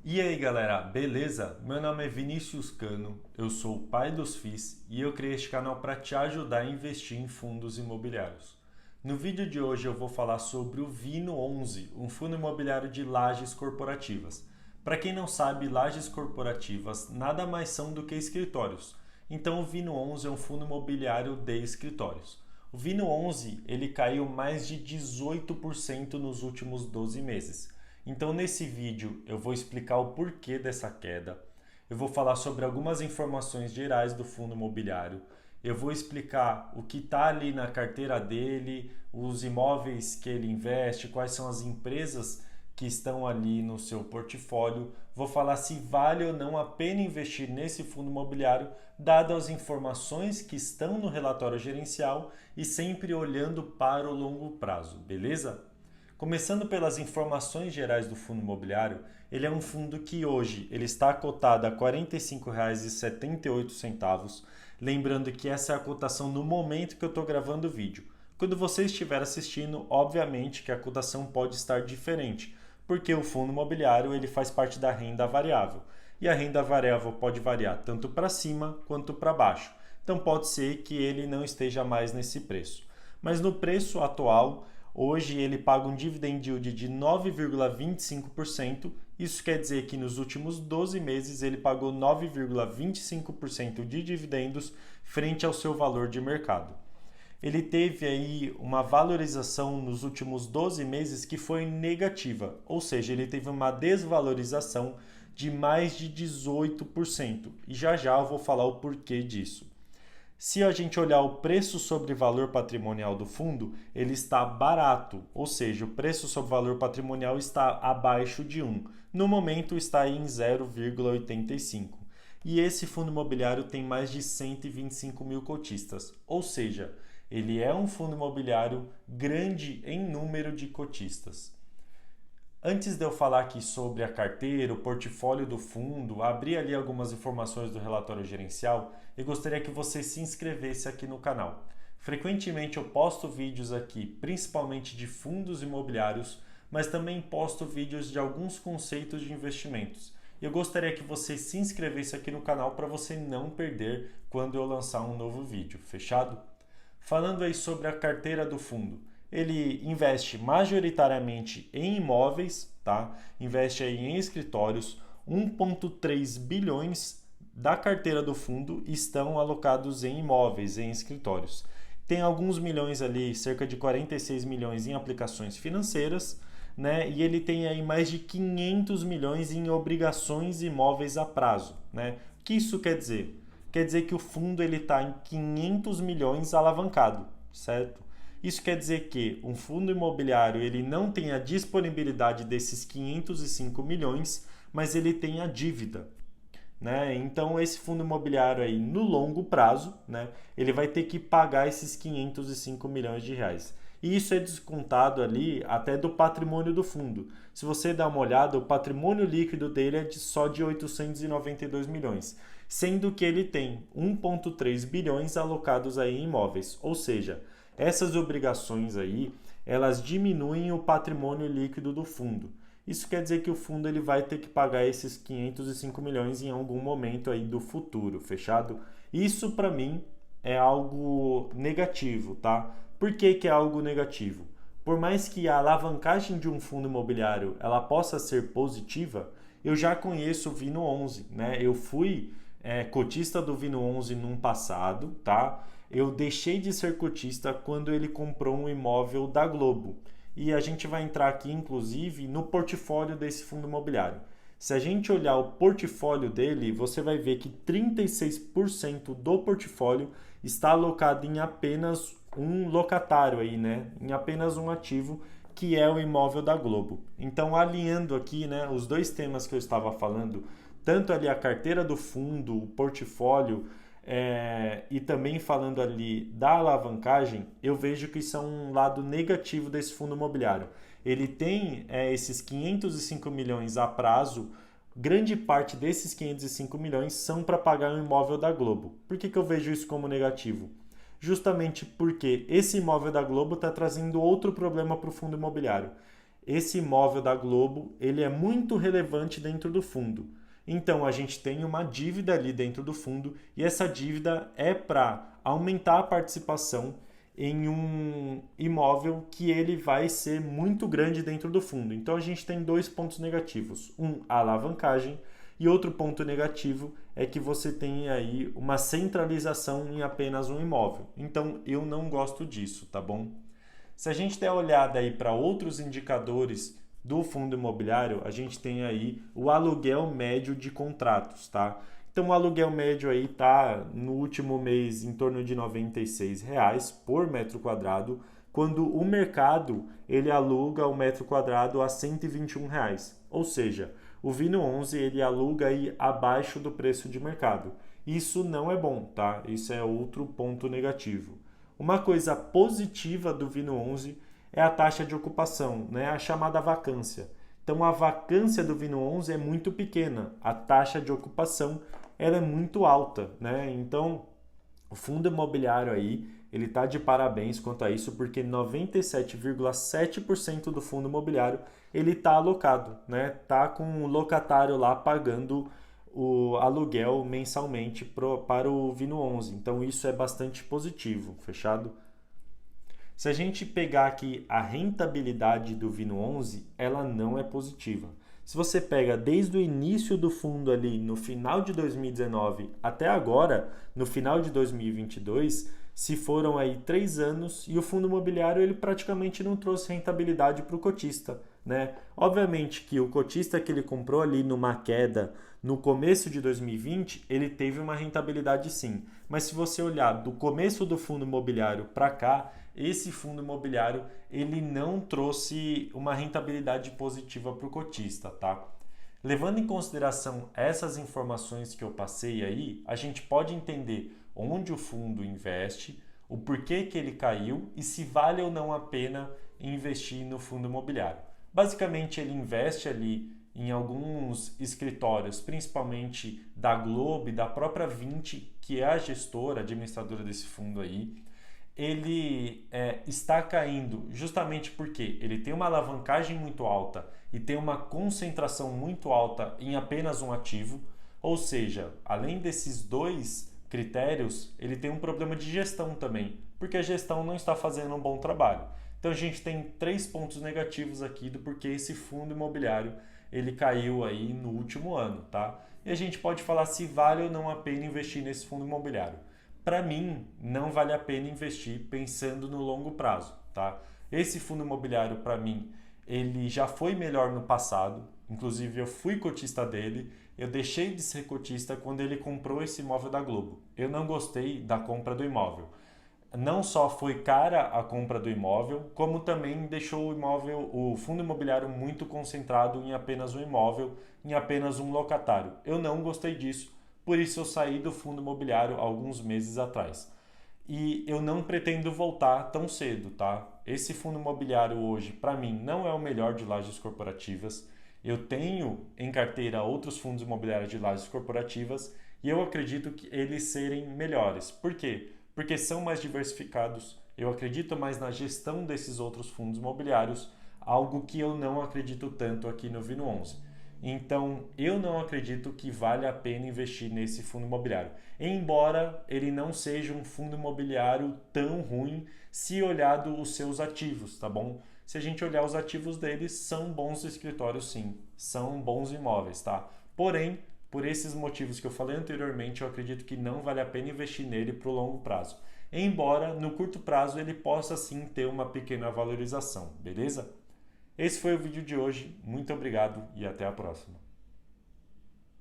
E aí galera, beleza? Meu nome é Vinícius Cano, eu sou o pai dos FIIs e eu criei este canal para te ajudar a investir em fundos imobiliários. No vídeo de hoje eu vou falar sobre o Vino 11, um fundo imobiliário de lajes corporativas. Para quem não sabe, lajes corporativas nada mais são do que escritórios. Então o Vino 11 é um fundo imobiliário de escritórios. O Vino 11 ele caiu mais de 18% nos últimos 12 meses. Então, nesse vídeo, eu vou explicar o porquê dessa queda. Eu vou falar sobre algumas informações gerais do fundo imobiliário. Eu vou explicar o que está ali na carteira dele, os imóveis que ele investe, quais são as empresas que estão ali no seu portfólio. Vou falar se vale ou não a pena investir nesse fundo imobiliário, dadas as informações que estão no relatório gerencial e sempre olhando para o longo prazo, beleza? Começando pelas informações gerais do fundo imobiliário, ele é um fundo que hoje ele está cotado a R$ 45,78. Lembrando que essa é a cotação no momento que eu estou gravando o vídeo. Quando você estiver assistindo, obviamente que a cotação pode estar diferente, porque o fundo imobiliário ele faz parte da renda variável. E a renda variável pode variar tanto para cima quanto para baixo. Então pode ser que ele não esteja mais nesse preço. Mas no preço atual, hoje ele paga um dividend yield de 9,25%. Isso quer dizer que nos últimos 12 meses ele pagou 9,25% de dividendos frente ao seu valor de mercado. Ele teve aí uma valorização nos últimos 12 meses que foi negativa, ou seja, ele teve uma desvalorização de mais de 18%. E já já eu vou falar o porquê disso. Se a gente olhar o preço sobre valor patrimonial do fundo, ele está barato, ou seja, o preço sobre valor patrimonial está abaixo de 1. No momento está em 0,85. E esse fundo imobiliário tem mais de 125 mil cotistas, ou seja, ele é um fundo imobiliário grande em número de cotistas. Antes de eu falar aqui sobre a carteira, o portfólio do fundo, abrir ali algumas informações do relatório gerencial, eu gostaria que você se inscrevesse aqui no canal. Frequentemente eu posto vídeos aqui, principalmente de fundos imobiliários, mas também posto vídeos de alguns conceitos de investimentos. Eu gostaria que você se inscrevesse aqui no canal para você não perder quando eu lançar um novo vídeo, fechado? Falando aí sobre a carteira do fundo, ele investe majoritariamente em imóveis, tá? Investe aí em escritórios, 1,3 bilhões da carteira do fundo estão alocados em imóveis, em escritórios. Tem alguns milhões ali, cerca de 46 milhões em aplicações financeiras, né? E ele tem aí mais de 500 milhões em obrigações imóveis a prazo, né? O que isso quer dizer? Quer dizer que o fundo ele está em 500 milhões alavancado, certo? Isso quer dizer que um fundo imobiliário ele não tem a disponibilidade desses 505 milhões, mas ele tem a dívida, né? Então esse fundo imobiliário aí no longo prazo, né, ele vai ter que pagar esses 505 milhões de reais. E isso é descontado ali até do patrimônio do fundo. Se você dá uma olhada, o patrimônio líquido dele é só de 892 milhões, sendo que ele tem 1,3 bilhões alocados aí em imóveis. Ou seja, essas obrigações aí, elas diminuem o patrimônio líquido do fundo. Isso quer dizer que o fundo ele vai ter que pagar esses 505 milhões em algum momento aí do futuro, fechado? Isso para mim é algo negativo, tá? Por que que é algo negativo? Por mais que a alavancagem de um fundo imobiliário ela possa ser positiva, eu já conheço o Vino 11, né? Eu fui cotista do Vino 11 num passado, tá? Eu deixei de ser cotista quando ele comprou um imóvel da Globo. E a gente vai entrar aqui, inclusive, no portfólio desse fundo imobiliário. Se a gente olhar o portfólio dele, você vai ver que 36% do portfólio está alocado em apenas um locatário aí, né? Em apenas um ativo, que é o imóvel da Globo. Então, alinhando aqui, né, os dois temas que eu estava falando, tanto ali a carteira do fundo, o portfólio, e também falando ali da alavancagem, eu vejo que isso é um lado negativo desse fundo imobiliário. Ele tem esses 505 milhões a prazo, grande parte desses 505 milhões são para pagar um imóvel da Globo. Por que eu vejo isso como negativo? Justamente porque esse imóvel da Globo está trazendo outro problema para o fundo imobiliário. esse imóvel da Globo, ele é muito relevante dentro do fundo. Então, a gente tem uma dívida ali dentro do fundo e essa dívida é para aumentar a participação em um imóvel que ele vai ser muito grande dentro do fundo. Então, a gente tem dois pontos negativos. Um, a alavancagem, e outro ponto negativo é que você tem aí uma centralização em apenas um imóvel. Então, eu não gosto disso, tá bom? Se a gente der uma olhada aí para outros indicadores do fundo imobiliário, a gente tem aí o aluguel médio de contratos, tá? Então o aluguel médio aí tá no último mês em torno de R$ 96 por metro quadrado, quando o mercado ele aluga o metro quadrado a R$ 121. Ou seja, o Vino 11 ele aluga aí abaixo do preço de mercado. Isso não é bom, tá? Isso é outro ponto negativo. Uma coisa positiva do Vino 11 é a taxa de ocupação, né? A chamada vacância. Então a vacância do Vino 11 é muito pequena, a taxa de ocupação ela é muito alta, né? Então o fundo imobiliário aí ele está de parabéns quanto a isso, porque 97,7% do fundo imobiliário ele está alocado, né? Tá com o locatário lá pagando o aluguel mensalmente para o Vino 11. Então isso é bastante positivo, fechado? Se a gente pegar aqui a rentabilidade do Vino 11, ela não é positiva. Se você pega desde o início do fundo ali, no final de 2019 até agora, no final de 2022, se foram aí 3 anos e o fundo imobiliário ele praticamente não trouxe rentabilidade para o cotista, né? Obviamente que o cotista que ele comprou ali numa queda no começo de 2020, ele teve uma rentabilidade sim. Mas se você olhar do começo do fundo imobiliário para cá, esse fundo imobiliário ele não trouxe uma rentabilidade positiva para o cotista, tá? Levando em consideração essas informações que eu passei aí, a gente pode entender onde o fundo investe, o porquê que ele caiu e se vale ou não a pena investir no fundo imobiliário. Basicamente, ele investe ali em alguns escritórios, principalmente da Globo e da própria Vinci, que é a gestora, administradora desse fundo aí. Ele está caindo justamente porque ele tem uma alavancagem muito alta e tem uma concentração muito alta em apenas um ativo, ou seja, além desses dois critérios, ele tem um problema de gestão também, porque a gestão não está fazendo um bom trabalho. Então a gente tem 3 pontos negativos aqui do porquê esse fundo imobiliário ele caiu aí no último ano, tá? E a gente pode falar se vale ou não a pena investir nesse fundo imobiliário. Para mim, não vale a pena investir pensando no longo prazo, tá? Esse fundo imobiliário, para mim, ele já foi melhor no passado. Inclusive, eu fui cotista dele. Eu deixei de ser cotista quando ele comprou esse imóvel da Globo. Eu não gostei da compra do imóvel. Não só foi cara a compra do imóvel, como também deixou o fundo imobiliário muito concentrado em apenas um imóvel, em apenas um locatário. Eu não gostei disso. Por isso eu saí do fundo imobiliário alguns meses atrás. E eu não pretendo voltar tão cedo, tá? Esse fundo imobiliário hoje, para mim, não é o melhor de lajes corporativas. Eu tenho em carteira outros fundos imobiliários de lajes corporativas e eu acredito que eles serem melhores. Por quê? Porque são mais diversificados. Eu acredito mais na gestão desses outros fundos imobiliários, algo que eu não acredito tanto aqui no Vino 11. Então, eu não acredito que vale a pena investir nesse fundo imobiliário. Embora ele não seja um fundo imobiliário tão ruim se olhado os seus ativos, tá bom? Se a gente olhar os ativos deles, são bons escritórios sim, são bons imóveis, tá? Porém, por esses motivos que eu falei anteriormente, eu acredito que não vale a pena investir nele para o longo prazo. Embora, no curto prazo, ele possa sim ter uma pequena valorização, beleza? Esse foi o vídeo de hoje, muito obrigado e até a próxima.